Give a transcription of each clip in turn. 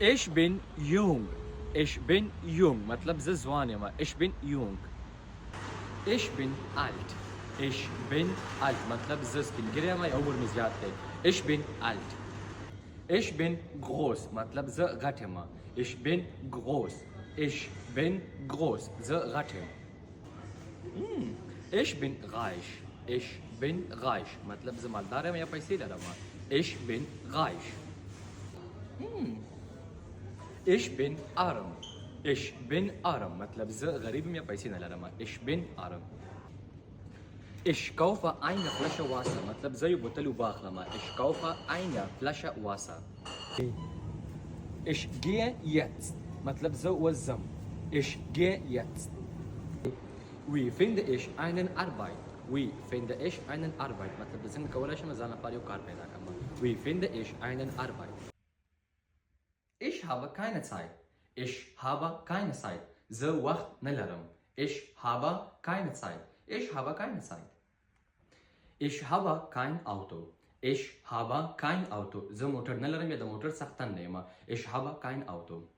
Ich bin jung. Ich bin jung. मतलब ز زوان يما. Ich bin jung. Ich bin alt. Ich bin alt. मतलब ز سپینګری يما یا عمر مې زیات دی. Ich bin alt. Ich bin groß. मतलब ز غټ يما. Ich bin groß. Ich bin groß. ز غټ یم. Ich bin reich. Ich bin reich. मतलब ز مالدار یم یا پیسې لرم. Ich bin reich. Ich bin arm. Ich bin arm. मतलब ز غریب یم یا پیسې نه لرم. Ich bin arm. Ich kaufe eine Flasche Wasser. मतलब ز یو بوتل اوبه اخلم. Ich kaufe eine Flasche Wasser. Ich gehe jetzt. मतलब ز اوس ځم. Ich gehe jetzt. Wie finde ich einen Arbeit? Wie finde ich einen Arbeit? मतलब څنګه کولای شم ځان لپاره یو کار پیدا کړم. Wie finde ich einen Arbeit? Ich habe keine Zeit. Ich habe keine Zeit. ز وقت نه لرم. Ich habe keine Zeit. Ich habe keine Zeit. Ich habe kein Auto. Ich habe kein Auto. ز موټر نه لرم یا د موټر څښتن نه یم. Ich habe kein Auto.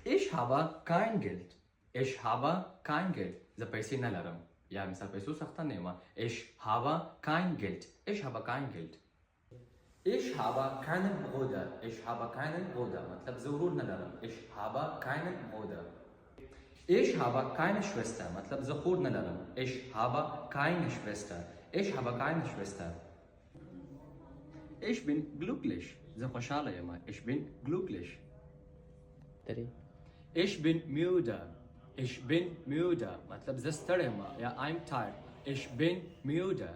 Ich habe kein Geld. Ich habe kein Geld. ز پیسې نه لرم یا مثال پیسو څښتن نه یم. Ich habe kein Geld. Ich habe kein Geld. Ich habe keinen Bruder. Ich habe keinen Bruder. मतलब ز ورور نه لرم. Ich habe keinen Bruder. Ich habe keine Schwester. मतलब ز خور نه لرم. Ich habe keine Schwester. Ich habe keine Schwester. Ich bin glücklich. ز خوشحاله یم. Ich bin glücklich. Ich bin müde. Ich bin müde. मतलब ز ستړی یم یا I'm tired. Ich bin müde.